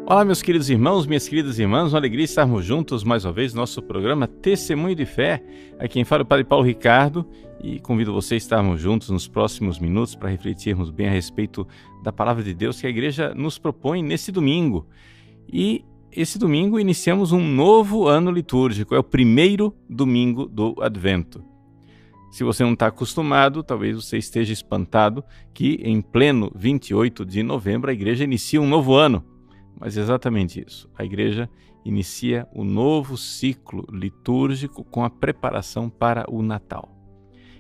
Olá, meus queridos irmãos, minhas queridas irmãs, uma alegria estarmos juntos mais uma vez no nosso programa Testemunho de Fé. Aqui quem fala é o Padre Paulo Ricardo e convido você a estarmos juntos nos próximos minutos para refletirmos bem a respeito da Palavra de Deus que a Igreja nos propõe nesse domingo. E esse domingo iniciamos um novo ano litúrgico, é o primeiro domingo do Advento. Se você não está acostumado, talvez você esteja espantado que em pleno 28 de novembro a Igreja inicia um novo ano. Mas é exatamente isso. A Igreja inicia o novo ciclo litúrgico com a preparação para o Natal.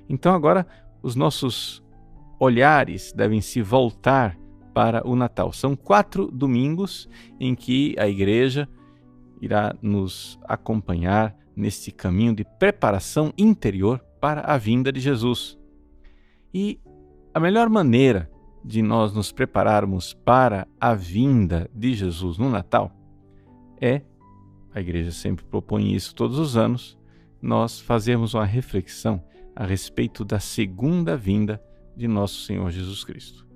Então agora os nossos olhares devem se voltar para o Natal. São 4 domingos em que a Igreja irá nos acompanhar neste caminho de preparação interior para a vinda de Jesus. E a melhor maneira de nós nos prepararmos para a vinda de Jesus no Natal a Igreja sempre propõe isso todos os anos, nós fazermos uma reflexão a respeito da segunda vinda de nosso Senhor Jesus Cristo.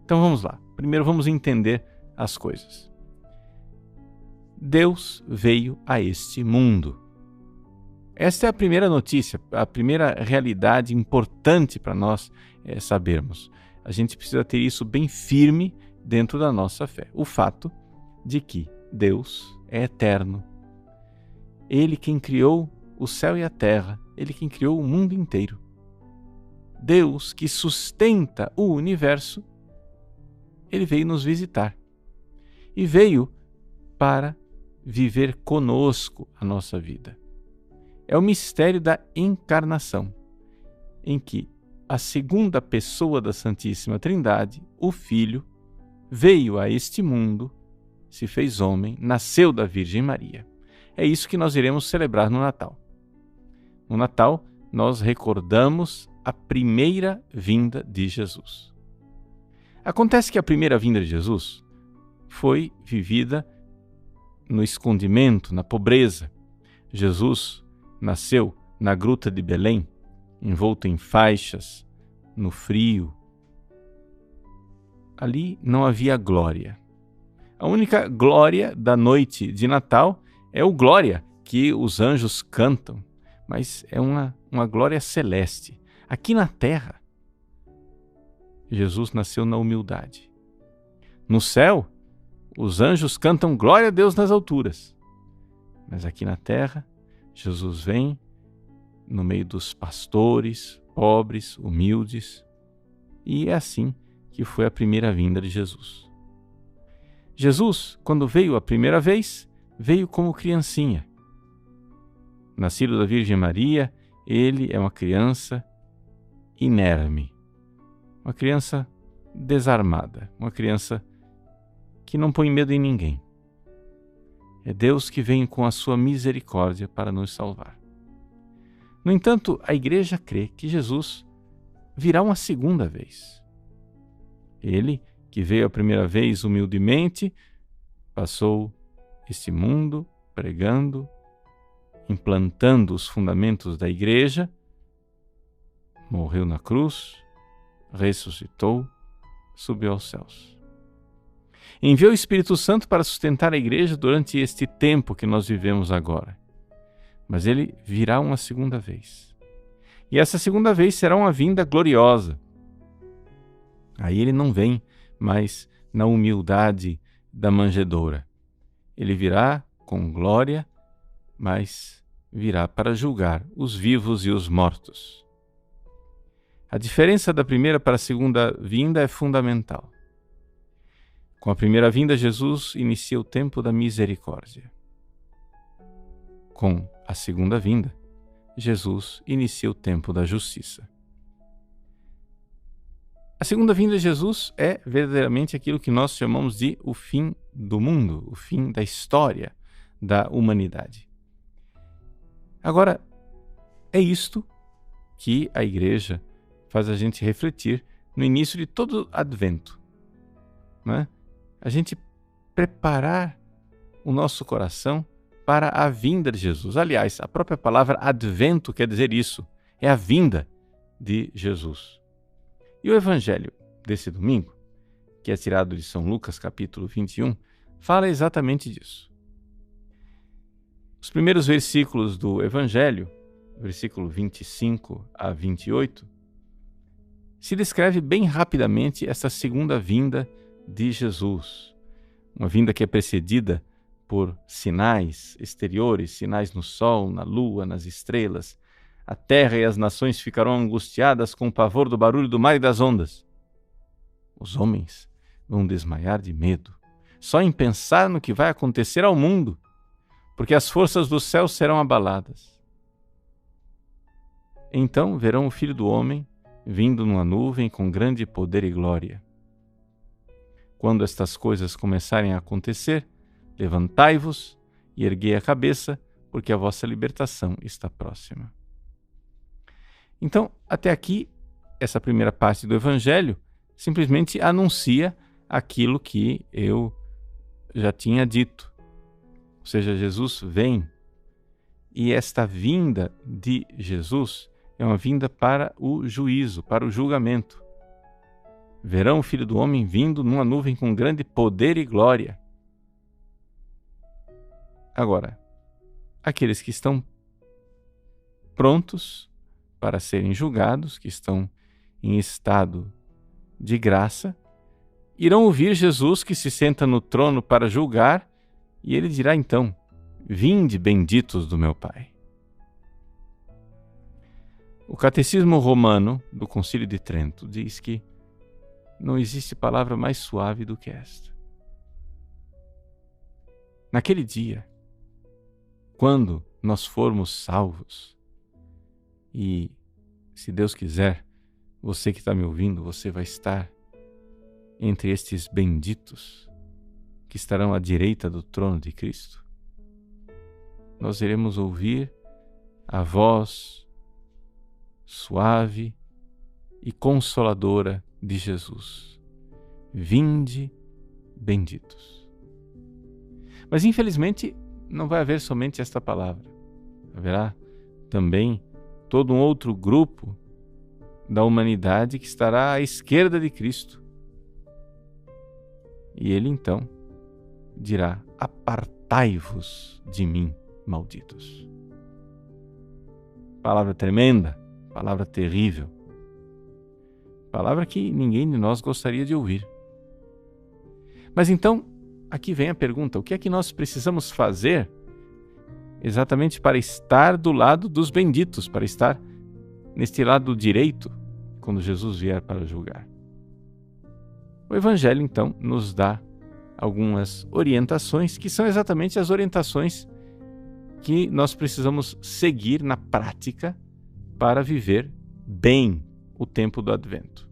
Então vamos lá. Primeiro vamos entender as coisas. Deus veio a este mundo. Esta é a primeira notícia, a primeira realidade importante para nós sabermos. A gente precisa ter isso bem firme dentro da nossa fé. O fato de que Deus é eterno. Ele quem criou o céu e a terra, Ele quem criou o mundo inteiro. Deus que sustenta o universo, Ele veio nos visitar. E veio para viver conosco a nossa vida. É o mistério da encarnação, em que a segunda pessoa da Santíssima Trindade, o Filho, veio a este mundo, se fez homem, nasceu da Virgem Maria. É isso que nós iremos celebrar no Natal. No Natal, nós recordamos a primeira vinda de Jesus. Acontece que a primeira vinda de Jesus foi vivida no escondimento, na pobreza. Jesus nasceu na gruta de Belém, envolto em faixas, no frio. Ali não havia glória. A única glória da noite de Natal é o glória que os anjos cantam, mas é uma glória celeste. Aqui na terra, Jesus nasceu na humildade. No céu, os anjos cantam glória a Deus nas alturas. Mas aqui na terra, Jesus vem no meio dos pastores, pobres, humildes. E é assim que foi a primeira vinda de Jesus. Jesus, quando veio a primeira vez, veio como criancinha. Nascido da Virgem Maria, ele é uma criança inerme, uma criança desarmada, uma criança que não põe medo em ninguém. É Deus que vem com a sua misericórdia para nos salvar. No entanto, a Igreja crê que Jesus virá uma segunda vez. Ele, que veio a primeira vez humildemente, passou este mundo pregando, implantando os fundamentos da Igreja, morreu na cruz, ressuscitou, subiu aos céus. Enviou o Espírito Santo para sustentar a Igreja durante este tempo que nós vivemos agora. Mas ele virá uma segunda vez. E essa segunda vez será uma vinda gloriosa. Aí ele não vem mais na humildade da manjedoura. Ele virá com glória, mas virá para julgar os vivos e os mortos. A diferença da primeira para a segunda vinda é fundamental. Com a primeira vinda, Jesus inicia o tempo da misericórdia. Com a segunda vinda, Jesus inicia o tempo da justiça. A segunda vinda de Jesus é verdadeiramente aquilo que nós chamamos de o fim do mundo, o fim da história da humanidade. Agora, é isto que a Igreja faz a gente refletir no início de todo Advento, né? A gente preparar o nosso coração para a vinda de Jesus. Aliás, a própria palavra advento quer dizer isso, é a vinda de Jesus. E o Evangelho desse domingo, que é tirado de São Lucas, capítulo 21, fala exatamente disso. Os primeiros versículos do Evangelho, versículo 25 a 28, se descreve bem rapidamente essa segunda vinda de Jesus. Uma vinda que é precedida por sinais exteriores, sinais no sol, na lua, nas estrelas. A terra e as nações ficarão angustiadas com o pavor do barulho do mar e das ondas. Os homens vão desmaiar de medo, só em pensar no que vai acontecer ao mundo, porque as forças do céu serão abaladas. Então verão o Filho do Homem vindo numa nuvem com grande poder e glória. Quando estas coisas começarem a acontecer, levantai-vos e erguei a cabeça, porque a vossa libertação está próxima. Então, até aqui, essa primeira parte do Evangelho simplesmente anuncia aquilo que eu já tinha dito. Ou seja, Jesus vem, e esta vinda de Jesus é uma vinda para o juízo, para o julgamento. Verão o Filho do Homem vindo numa nuvem com grande poder e glória. Agora, aqueles que estão prontos para serem julgados, que estão em estado de graça, irão ouvir Jesus que se senta no trono para julgar, e ele dirá então: vinde, benditos do meu Pai. O Catecismo Romano do Concílio de Trento diz que não existe palavra mais suave do que esta. Naquele dia, quando nós formos salvos, e se Deus quiser, você que está me ouvindo, você vai estar entre estes benditos que estarão à direita do trono de Cristo. Nós iremos ouvir a voz suave e consoladora de Jesus: vinde, benditos. Mas infelizmente não vai haver somente esta palavra. Haverá também todo um outro grupo da humanidade que estará à esquerda de Cristo. E ele então dirá: apartai-vos de mim, malditos. Palavra tremenda, palavra terrível, palavra que ninguém de nós gostaria de ouvir. Mas então, aqui vem a pergunta: o que é que nós precisamos fazer exatamente para estar do lado dos benditos, para estar neste lado direito, quando Jesus vier para julgar? O Evangelho, então, nos dá algumas orientações, que são exatamente as orientações que nós precisamos seguir na prática para viver bem o tempo do Advento.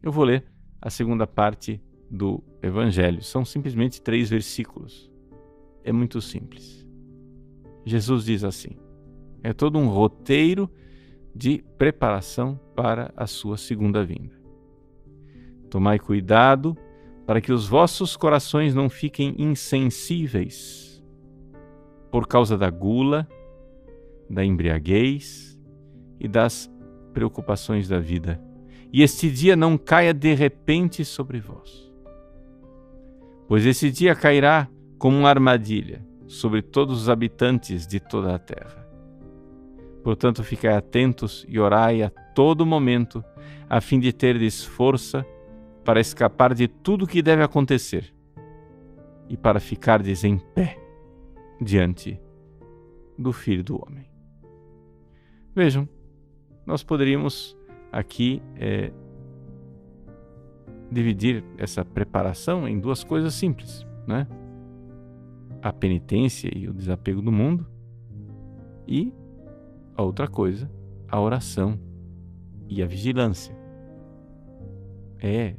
Eu vou ler a segunda parte do Evangelho. São simplesmente 3 versículos. É muito simples. Jesus diz assim: é todo um roteiro de preparação para a sua segunda vinda. Tomai cuidado para que os vossos corações não fiquem insensíveis por causa da gula, da embriaguez e das preocupações da vida, e este dia não caia de repente sobre vós. Pois esse dia cairá como uma armadilha sobre todos os habitantes de toda a terra. Portanto, ficai atentos e orai a todo momento, a fim de terdes força para escapar de tudo o que deve acontecer e para ficardes em pé diante do Filho do Homem. Vejam, nós poderíamos aqui dividir essa preparação em 2 coisas simples, né? A penitência e o desapego do mundo, e a outra coisa, a oração e a vigilância. É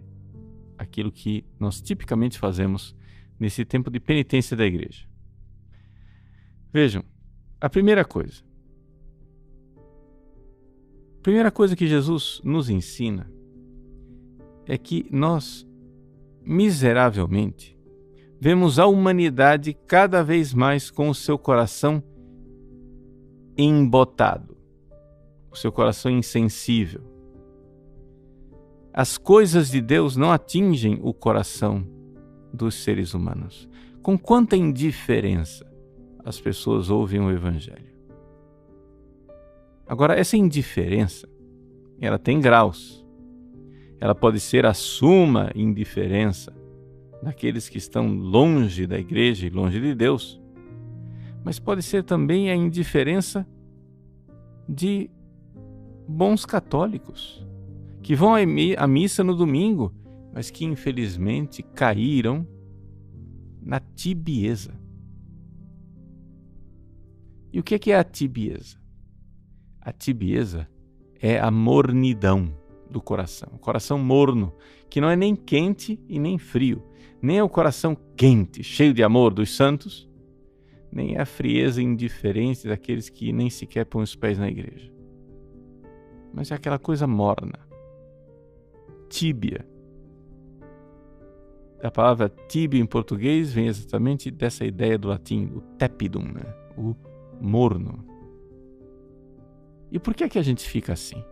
aquilo que nós tipicamente fazemos nesse tempo de penitência da igreja. Vejam, a primeira coisa que Jesus nos ensina é que nós, miseravelmente, vemos a humanidade cada vez mais com o seu coração embotado, o seu coração insensível. As coisas de Deus não atingem o coração dos seres humanos. Com quanta indiferença as pessoas ouvem o Evangelho. Agora, essa indiferença, ela tem graus. Ela pode ser a suma indiferença daqueles que estão longe da igreja e longe de Deus, mas pode ser também a indiferença de bons católicos, que vão à missa no domingo, mas que infelizmente caíram na tibieza. E o que é a tibieza? A tibieza é a mornidão do coração, o coração morno, que não é nem quente e nem frio, nem é o coração quente, cheio de amor dos santos, nem é a frieza indiferente daqueles que nem sequer põem os pés na igreja. Mas é aquela coisa morna, tíbia. A palavra tíbio em português vem exatamente dessa ideia do latim, o tepidum, o morno. E por que é que a gente fica assim?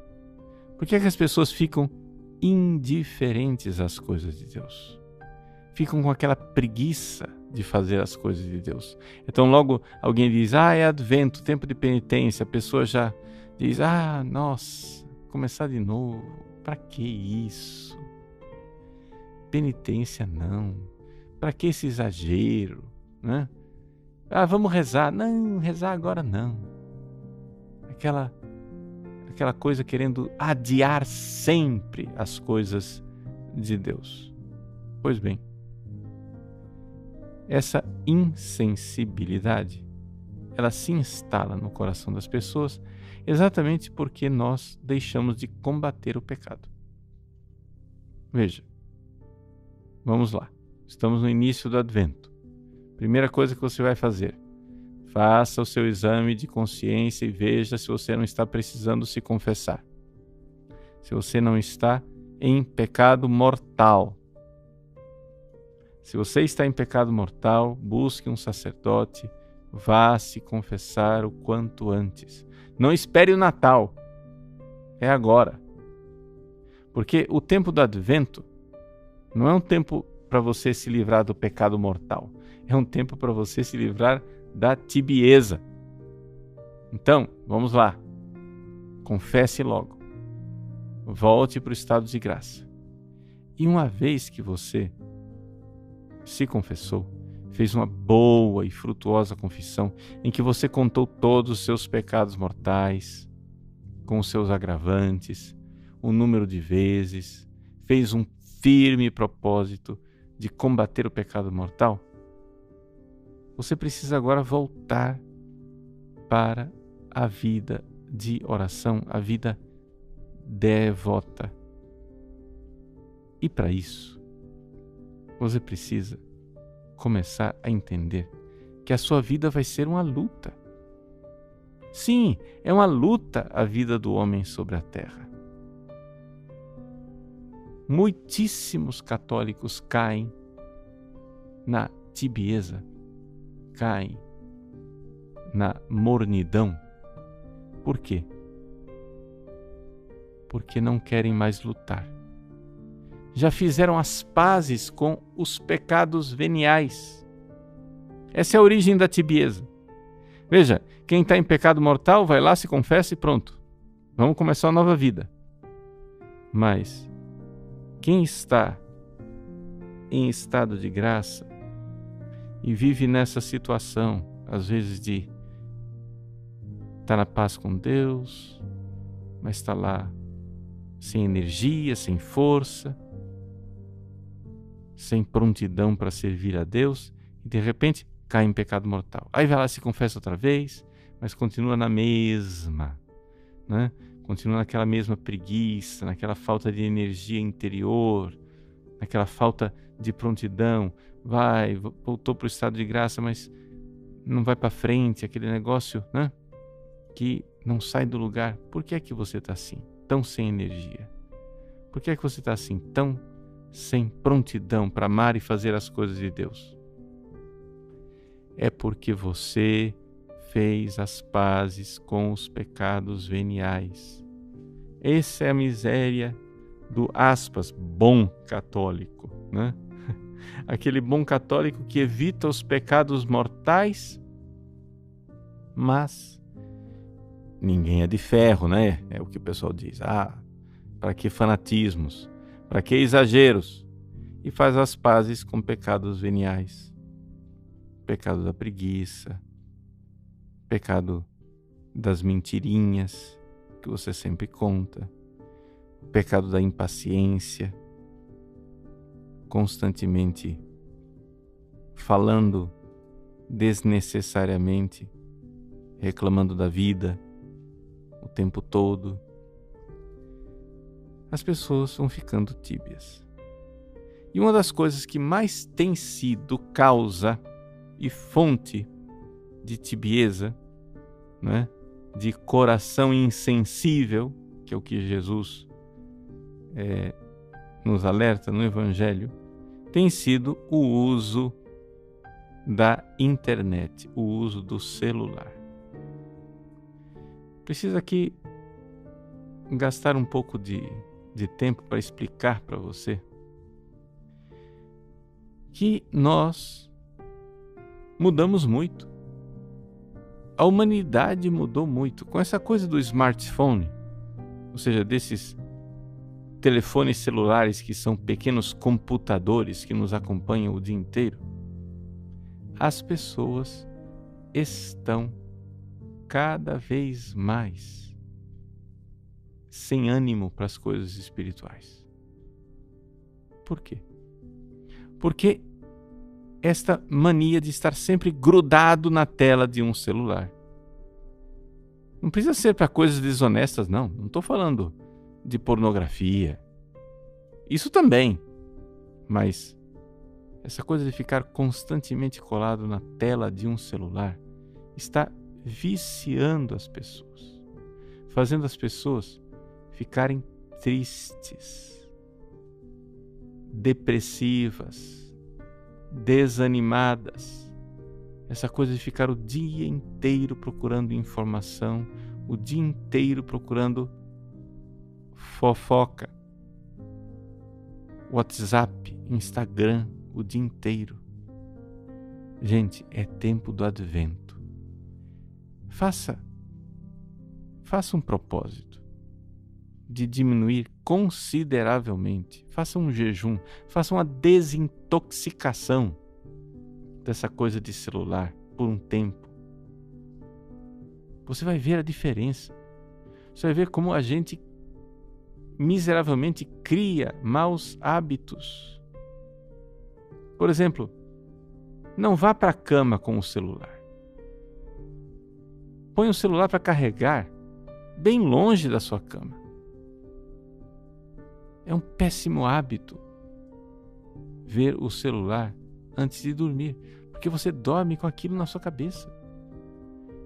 Por que é que as pessoas ficam indiferentes às coisas de Deus? Ficam com aquela preguiça de fazer as coisas de Deus. Então logo alguém diz, é advento, tempo de penitência, a pessoa já diz, nossa, começar de novo, para que isso? Penitência não, para que esse exagero, né? Vamos rezar, não, rezar agora não. Aquela coisa querendo adiar sempre as coisas de Deus. Pois bem, essa insensibilidade, ela se instala no coração das pessoas exatamente porque nós deixamos de combater o pecado. Veja, vamos lá, estamos no início do Advento. Primeira coisa que você vai fazer, faça o seu exame de consciência e veja se você não está precisando se confessar. Se você não está em pecado mortal. Se você está em pecado mortal, busque um sacerdote, vá se confessar o quanto antes. Não espere o Natal, é agora. Porque o tempo do Advento não é um tempo para você se livrar do pecado mortal, é um tempo para você se livrar da tibieza. Então, vamos lá. Confesse logo. Volte para o estado de graça. E uma vez que você se confessou, fez uma boa e frutuosa confissão, em que você contou todos os seus pecados mortais, com os seus agravantes, o número de vezes, fez um firme propósito de combater o pecado mortal, você precisa agora voltar para a vida de oração, a vida devota. E para isso, você precisa começar a entender que a sua vida vai ser uma luta. Sim, é uma luta a vida do homem sobre a terra. Muitíssimos católicos caem na tibieza, caem na mornidão. Por quê? Porque não querem mais lutar. Já fizeram as pazes com os pecados veniais. Essa é a origem da tibieza. Veja, quem está em pecado mortal vai lá, se confessa e pronto. Vamos começar uma nova vida. Mas quem está em estado de graça e vive nessa situação, às vezes de estar na paz com Deus, mas está lá sem energia, sem força, sem prontidão para servir a Deus, e de repente cai em pecado mortal. Aí vai lá, se confessa outra vez, mas continua na mesma, né? Continua naquela mesma preguiça, naquela falta de energia interior, naquela falta de prontidão. Voltou para o estado de graça, mas não vai para frente, aquele negócio, né? Que não sai do lugar. Por que é que você está assim, tão sem energia? Por que é que você está assim, tão sem prontidão para amar e fazer as coisas de Deus? É porque você fez as pazes com os pecados veniais. Essa é a miséria do, aspas, bom católico, né? aquele bom católico que evita os pecados mortais, mas ninguém é de ferro, né? É o que o pessoal diz. Para que fanatismos? Para que exageros? E faz as pazes com pecados veniais. Pecado da preguiça, pecado das mentirinhas que você sempre conta, pecado da impaciência, constantemente falando desnecessariamente, reclamando da vida o tempo todo. As pessoas vão ficando tíbias. E uma das coisas que mais tem sido causa e fonte de tibieza, né, de coração insensível, que é o que Jesus nos alerta no Evangelho, tem sido o uso da internet, o uso do celular. Preciso aqui gastar um pouco de tempo para explicar para você que nós mudamos muito. A humanidade mudou muito. Com essa coisa do smartphone, ou seja, desses telefones celulares que são pequenos computadores que nos acompanham o dia inteiro, as pessoas estão cada vez mais sem ânimo para as coisas espirituais. Por quê? Porque esta mania de estar sempre grudado na tela de um celular. Não precisa ser para coisas desonestas, não. Não estou falando de pornografia. Isso também. Mas essa coisa de ficar constantemente colado na tela de um celular está viciando as pessoas, fazendo as pessoas ficarem tristes, depressivas, desanimadas. Essa coisa de ficar o dia inteiro procurando informação, o dia inteiro procurando fofoca, WhatsApp, Instagram, o dia inteiro. Gente, é tempo do Advento. Faça um propósito de diminuir consideravelmente. Faça um jejum, faça uma desintoxicação dessa coisa de celular por um tempo. Você vai ver a diferença. Você vai ver como a gente miseravelmente cria maus hábitos. Por exemplo, não vá para a cama com o celular. Põe o celular para carregar bem longe da sua cama. É um péssimo hábito ver o celular antes de dormir, porque você dorme com aquilo na sua cabeça.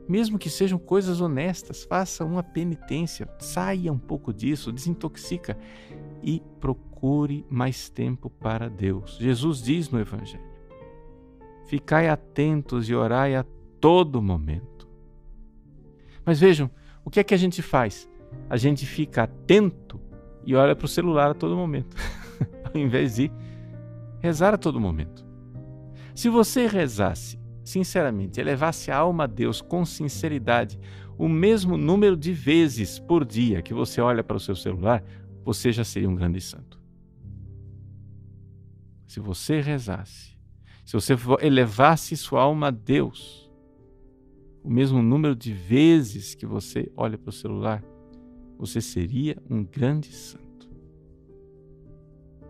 Mesmo que sejam coisas honestas, faça uma penitência, saia um pouco disso, desintoxica e procure mais tempo para Deus. Jesus diz no Evangelho: ficai atentos e orai a todo momento. Mas vejam, o que é que a gente faz? A gente fica atento e olha para o celular a todo momento, ao invés de rezar a todo momento. Se você rezasse sinceramente, elevasse a alma a Deus com sinceridade, o mesmo número de vezes por dia que você olha para o seu celular, você já seria um grande santo. Se você rezasse, se você elevasse sua alma a Deus, o mesmo número de vezes que você olha para o celular, você seria um grande santo.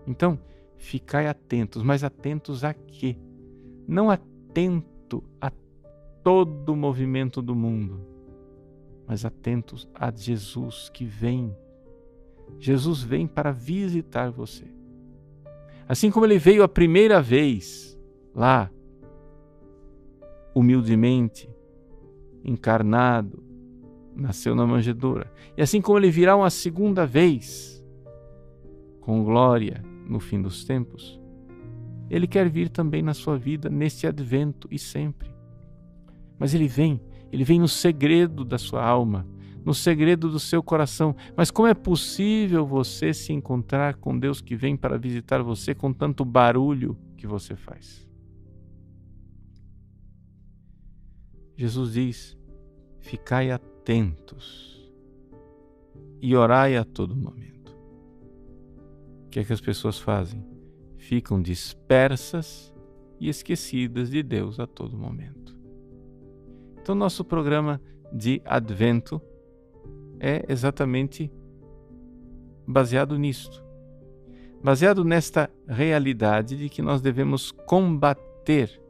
Então, ficai atentos, mas atentos a quê? Não atento a todo o movimento do mundo, mas atentos a Jesus que vem. Jesus vem para visitar você. Assim como ele veio a primeira vez lá, humildemente, encarnado, nasceu na manjedoura. E assim como ele virá uma segunda vez, com glória no fim dos tempos, ele quer vir também na sua vida, neste advento e sempre. Mas ele vem no segredo da sua alma, no segredo do seu coração. Mas como é possível você se encontrar com Deus que vem para visitar você com tanto barulho, que você faz. Jesus diz: ficai atentos e orai a todo momento. O que é que as pessoas fazem? Ficam dispersas e esquecidas de Deus a todo momento. Então, nosso programa de Advento é exatamente baseado nisto. Baseado nesta realidade de que nós devemos combater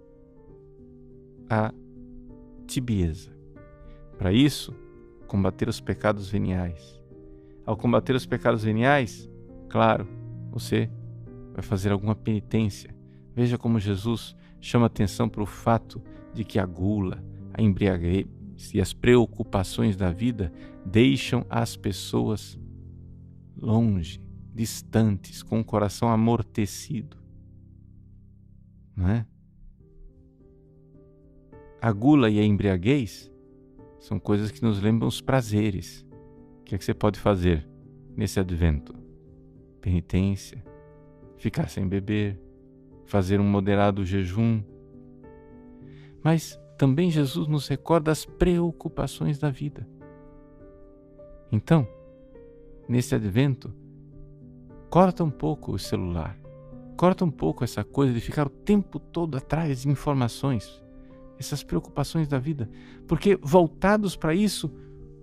a tibieza. Para isso, combater os pecados veniais. Ao combater os pecados veniais, claro, você vai fazer alguma penitência. Veja como Jesus chama atenção para o fato de que a gula, a embriaguez e as preocupações da vida deixam as pessoas longe, distantes, com o coração amortecido. Não é? A gula e a embriaguez são coisas que nos lembram os prazeres. O que é que você pode fazer nesse advento? Penitência, ficar sem beber, fazer um moderado jejum. Mas também Jesus nos recorda as preocupações da vida. Então, nesse advento, corta um pouco o celular, corta um pouco essa coisa de ficar o tempo todo atrás de informações, essas preocupações da vida, porque voltados para isso,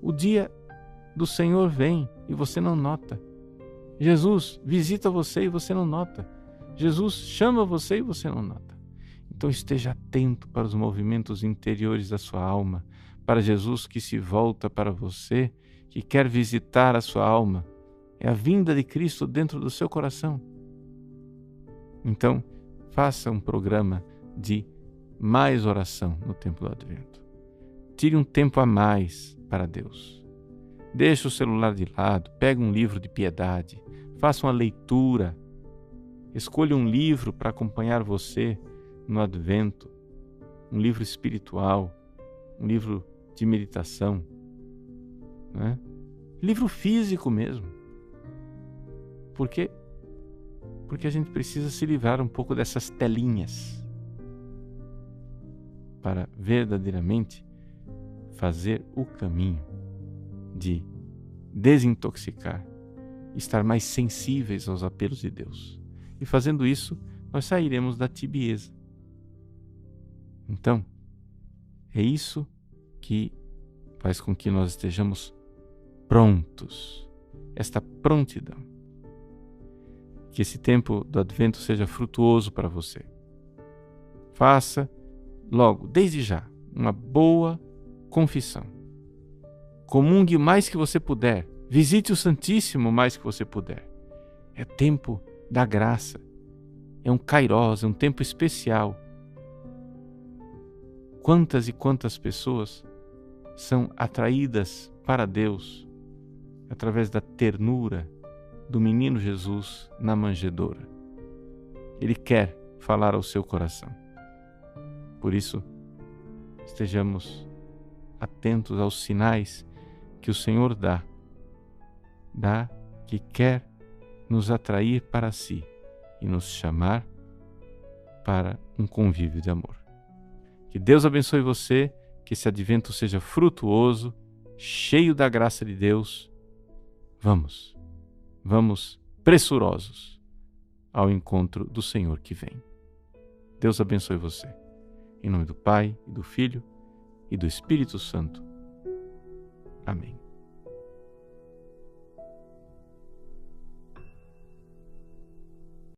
o dia do Senhor vem e você não nota. Jesus visita você e você não nota. Jesus chama você e você não nota. Então esteja atento para os movimentos interiores da sua alma, para Jesus que se volta para você, que quer visitar a sua alma. É a vinda de Cristo dentro do seu coração. Então, faça um programa de mais oração no tempo do Advento. Tire um tempo a mais para Deus. Deixe o celular de lado, pegue um livro de piedade, faça uma leitura, escolha um livro para acompanhar você no Advento, um livro espiritual, um livro de meditação, né? Livro físico mesmo. Por quê? Porque a gente precisa se livrar um pouco dessas telinhas para verdadeiramente fazer o caminho de desintoxicar, estar mais sensíveis aos apelos de Deus. E fazendo isso, nós sairemos da tibieza. Então, é isso que faz com que nós estejamos prontos, esta prontidão. Que esse tempo do Advento seja frutuoso para você. Faça logo, desde já, uma boa confissão. Comungue o mais que você puder. Visite o Santíssimo o mais que você puder. É tempo da graça. É um kairós, é um tempo especial. Quantas e quantas pessoas são atraídas para Deus através da ternura do menino Jesus na manjedoura. Ele quer falar ao seu coração. Por isso, estejamos atentos aos sinais que o Senhor dá que quer nos atrair para si e nos chamar para um convívio de amor. Que Deus abençoe você, que esse advento seja frutuoso, cheio da graça de Deus. Vamos pressurosos ao encontro do Senhor que vem. Deus abençoe você. Em nome do Pai, e do Filho, e do Espírito Santo. Amém.